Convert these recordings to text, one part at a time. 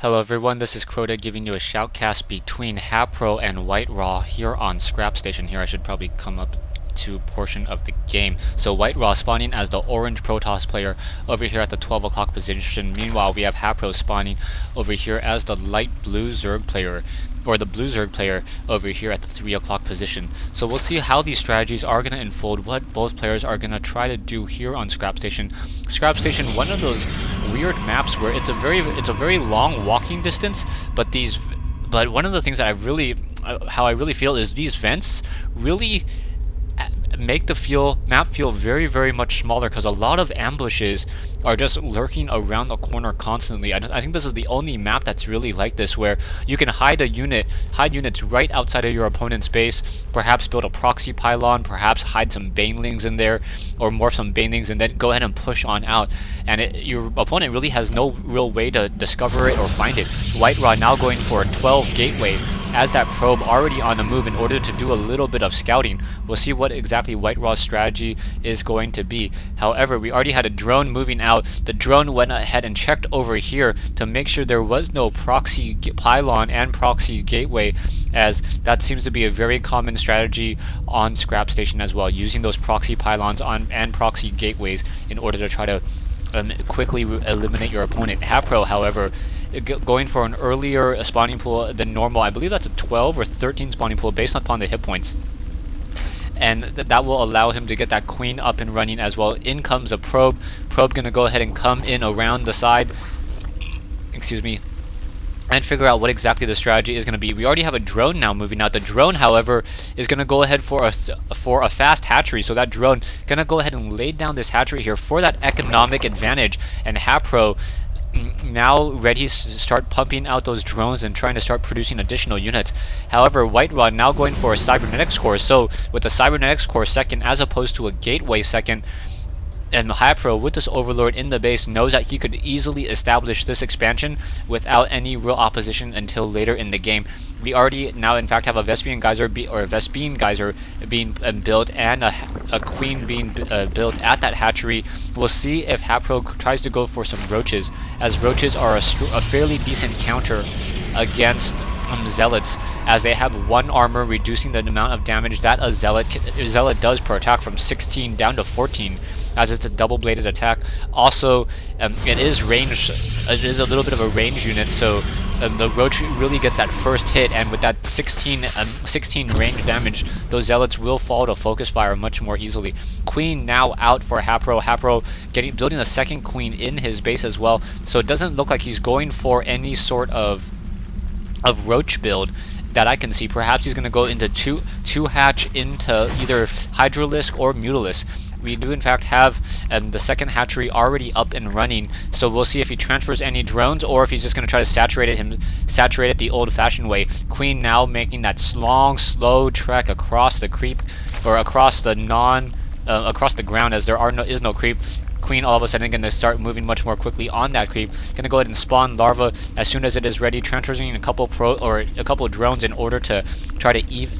Hello everyone, this is Crota giving you a shoutcast between HayPro and WhiteRa here on Scrap Station. Here I should probably come up to portion of the game. So WhiteRa spawning as the orange Protoss player over here at the 12 o'clock position. Meanwhile, we have HayPro spawning over here as the light blue Zerg player, or the blue Zerg player over here at the 3 o'clock position. So we'll see how these strategies are going to unfold, what both players are going to try to do here on Scrap Station. Scrap Station, one of those weird maps where it's a very long walking distance, but one of the things that how I really feel is these vents really make the map feel very much smaller, because a lot of ambushes are just lurking around the corner constantly. I think this is the only map that's really like this, where you can hide units right outside of your opponent's base, perhaps build a proxy pylon, perhaps hide some banelings in there, or morph some banelings, and then go ahead and push on out. And your opponent really has no real way to discover it or find it. WhiteRa now going for a 12 gateway as that probe already on the move in order to do a little bit of scouting. We'll see what exactly WhiteRa's strategy is going to be. However, we already had a drone moving out. The drone went ahead and checked over here to make sure there was no proxy pylon and proxy gateway, as that seems to be a very common strategy on Scrap Station as well, using those proxy pylons and proxy gateways in order to try to quickly eliminate your opponent. HayPro, however, going for an earlier spawning pool than normal. I believe that's a 12 or 13 spawning pool based upon the hit points. And that will allow him to get that queen up and running as well. In comes a probe. Probe gonna go ahead and come in around the side. Excuse me. And figure out what exactly the strategy is going to be. We already have a drone now moving out. The drone, however, is going to go ahead for a fast hatchery. So that drone going to go ahead and lay down this hatchery here for that economic advantage. And HayPro now ready to start pumping out those drones and trying to start producing additional units. However, WhiteRa now going for a cybernetics core. So with the cybernetics core second as opposed to a gateway second, and HayPro with this Overlord in the base knows that he could easily establish this expansion without any real opposition until later in the game. We already now in fact have a Vespene Geyser being built and a Queen being built at that hatchery. We'll see if HayPro tries to go for some Roaches, as Roaches are a fairly decent counter against Zealots, as they have 1 armor, reducing the amount of damage that a Zealot does per attack from 16 down to 14. As it's a double-bladed attack. Also, it is ranged. It is a little bit of a range unit, so the Roach really gets that first hit, and with that 16 range damage, those Zealots will fall to focus fire much more easily. Queen now out for HayPro. HayPro building a second Queen in his base as well, so it doesn't look like he's going for any sort of Roach build that I can see. Perhaps he's going to go into two hatch into either Hydralisk or Mutalisk. We do in fact have the second hatchery already up and running, so we'll see if he transfers any drones or if he's just going to try to saturate it the old-fashioned way. Queen now making that long, slow trek across the creep, or across the ground, as there is no creep. Queen all of a sudden going to start moving much more quickly on that creep. Going to go ahead and spawn larva as soon as it is ready, transferring a couple drones in order to try to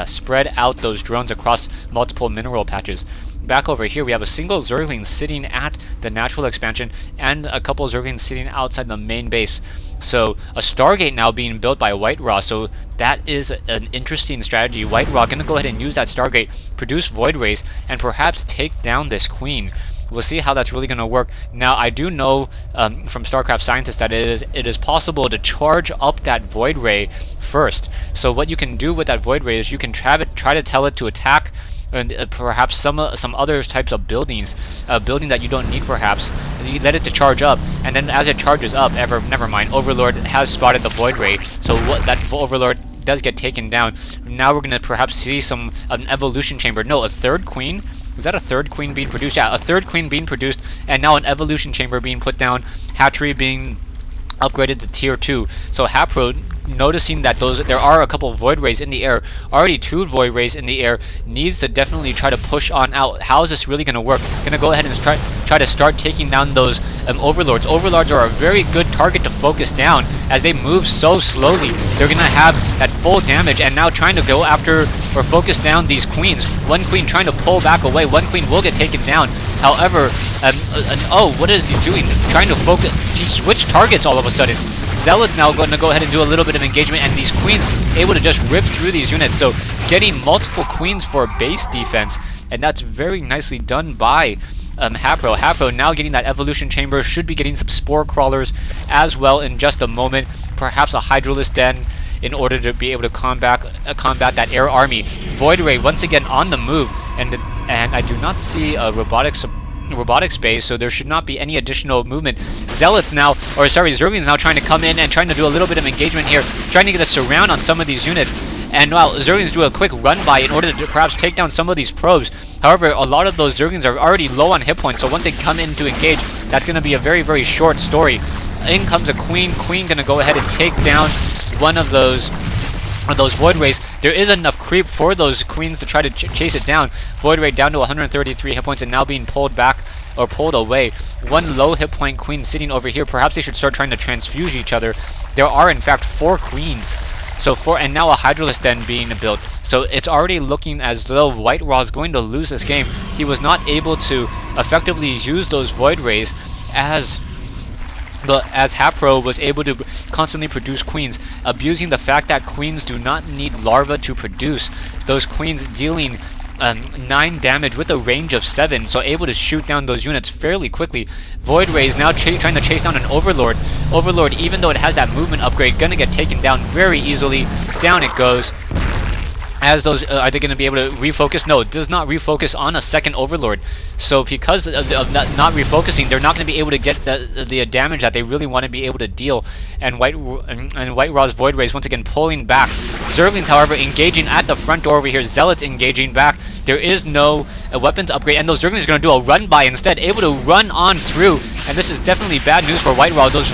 spread out those drones across multiple mineral patches. Back over here, we have a single Zergling sitting at the natural expansion and a couple Zerglings sitting outside the main base. So a Stargate now being built by WhiteRa, so that is an interesting strategy. WhiteRa going to go ahead and use that Stargate, produce Void Rays, and perhaps take down this Queen. We'll see how that's really going to work. Now, I do know from StarCraft scientists that it is possible to charge up that Void Ray first. So what you can do with that Void Ray is you can try to tell it to attack and perhaps some other types of buildings, building that you don't need perhaps. You let it to charge up, and then as it charges up, never mind, Overlord has spotted the Void Ray, so that Overlord does get taken down. Now we're going to perhaps see an evolution chamber. No, a third Queen? Is that a third Queen being produced? Yeah, a third Queen being produced, and now an evolution chamber being put down, hatchery being upgraded to tier 2. So HayPro noticing that there are a couple Void Rays in the air, already 2 Void Rays in the air, needs to definitely try to push on out. How is this really going to work? Going to go ahead and try to start taking down those Overlords. Overlords are a very good target to focus down as they move so slowly. They're going to have that full damage, and now trying to go after or focus down these Queens. One Queen trying to pull back away. One Queen will get taken down. However, oh, what is he doing? Trying to focus. He switched targets all of a sudden. Zealot's now going to go ahead and do a little bit of engagement, and these Queens able to just rip through these units. So getting multiple Queens for base defense, and that's very nicely done by HayPro. HayPro now getting that evolution chamber, should be getting some spore crawlers as well in just a moment. Perhaps a Hydralisk Den in order to be able to combat that air army. Void Ray once again on the move, and I do not see a robotics base, so there should not be any additional movement. Zealots now, or sorry, Zerglings now trying to come in and trying to do a little bit of engagement here, trying to get a surround on some of these units. And while Zerglings do a quick run by in order to perhaps take down some of these probes. However, a lot of those Zerglings are already low on hit points, so once they come in to engage, that's going to be a very, very short story. In comes a Queen. Queen going to go ahead and take down one of those Void Rays. There is enough creep for those Queens to try to chase it down. Void Ray down to 133 hit points and now being pulled back or pulled away. One low hit point Queen sitting over here. Perhaps they should start trying to transfuse each other. There are in fact 4 Queens. So and now a Hydralisk Den being built. So it's already looking as though WhiteRa is going to lose this game. He was not able to effectively use those Void Rays as HayPro was able to constantly produce Queens, abusing the fact that Queens do not need larva to produce. Those Queens dealing 9 damage with a range of 7, so able to shoot down those units fairly quickly. Void Ray is now trying to chase down an Overlord. Overlord, even though it has that movement upgrade, gonna get taken down very easily. Down it goes. As those, are they going to be able to refocus? No, it does not refocus on a second Overlord. So because of not refocusing, they're not going to be able to get the damage that they really want to be able to deal. And WhiteRa's Void Rays once again pulling back. Zerglings, however, engaging at the front door over here. Zealots engaging back. There is no weapons upgrade, and those Zerglings are going to do a run by instead, able to run on through. And this is definitely bad news for WhiteRa. Those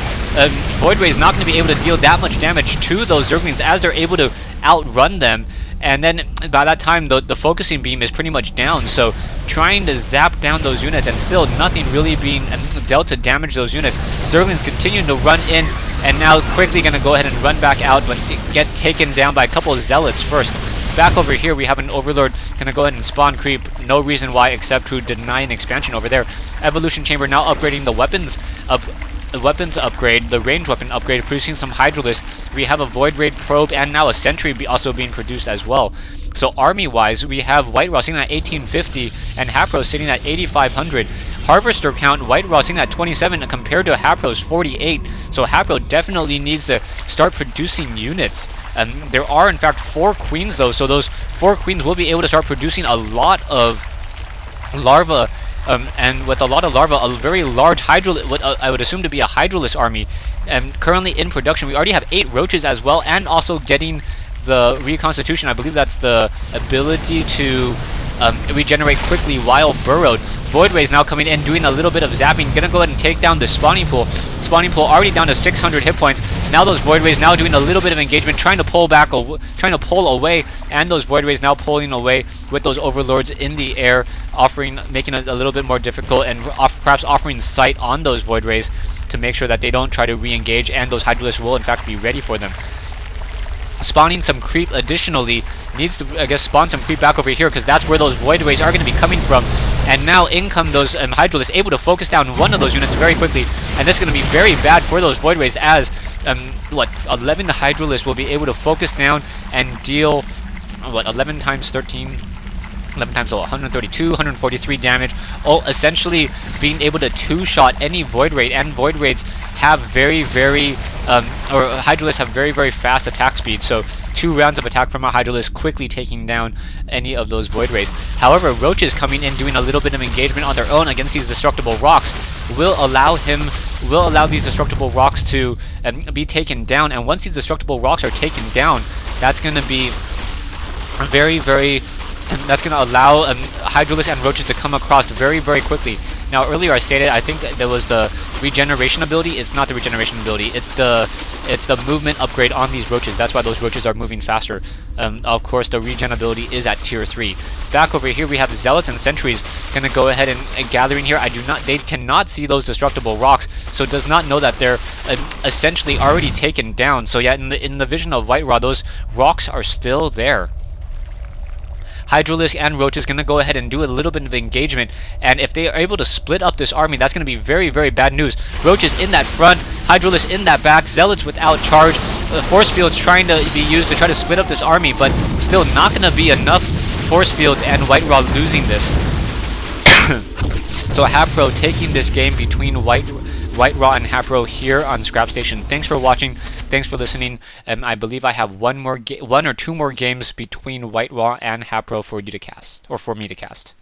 Void Rays not going to be able to deal that much damage to those Zerglings as they're able to outrun them. And then by that time, the focusing beam is pretty much down. So trying to zap down those units and still nothing really being dealt to damage those units. Zerglings continuing to run in and now quickly going to go ahead and run back out, but get taken down by a couple of Zealots first. Back over here, we have an Overlord going to go ahead and spawn creep. No reason why except to deny an expansion over there. Evolution Chamber now upgrading the weapons upgrade, the range weapon upgrade, producing some Hydralisk. We have a Void Raid probe and now a Sentry also being produced as well. So army-wise, we have WhiteRa sitting at 1850 and HayPro sitting at 8500. Harvester count, WhiteRa sitting at 27 compared to HayPro's 48. So HayPro definitely needs to start producing units. There are in fact 4 Queens though, so those 4 Queens will be able to start producing a lot of larva. And with a lot of larva, a very large what I would assume to be a Hydralisk army. And currently in production, we already have 8 Roaches as well, and also getting the Reconstitution. I believe that's the ability to regenerate quickly while burrowed. Void Ray is now coming in, doing a little bit of zapping. Gonna go ahead and take down the spawning pool. Spawning pool already down to 600 hit points. Now those Void Rays now doing a little bit of engagement, trying to pull back, trying to pull away, and those Void Rays now pulling away with those Overlords in the air, making it a little bit more difficult, and perhaps offering sight on those Void Rays to make sure that they don't try to re-engage, and those Hydralisks will in fact be ready for them. Spawning some creep additionally, needs to, I guess, spawn some creep back over here, because that's where those Void Rays are going to be coming from. And now in come those Hydralisks, able to focus down one of those units very quickly, and this is going to be very bad for those Void Rays as 11 Hydralisks will be able to focus down and deal 11 times 13, 11 times 132, 143 damage. Essentially being able to 2-shot any Void Raid, and Void Raids have or Hydralisks have very fast attack speed, so 2 rounds of attack from a Hydralisk quickly taking down any of those Void Rays. However, Roaches coming in doing a little bit of engagement on their own against these destructible rocks will allow these destructible rocks to be taken down, and once these destructible rocks are taken down, that's going to be that's going to allow Hydralisks and Roaches to come across very quickly. Now earlier I stated I think there was the regeneration ability. It's not the regeneration ability. It's the movement upgrade on these roaches. That's why those roaches are moving faster. Of course, the regen ability is at tier 3. Back over here we have zealots and sentries gonna go ahead and gathering here. They cannot see those destructible rocks, so it does not know that they're essentially already taken down. So yeah, in the vision of WhiteRa, those rocks are still there. Hydralisk and Roach is going to go ahead and do a little bit of engagement, and if they are able to split up this army, that's going to be very, very bad news. Roach is in that front, Hydralisk in that back, Zealots without charge, force fields trying to be used to try to split up this army, but still not going to be enough force fields, and WhiteRa losing this. So HayPro taking this game between WhiteRa and HayPro here on Scrap Station. Thanks for watching. Thanks for listening. I believe I have one or two more games between WhiteRa and HayPro for you to cast, or for me to cast.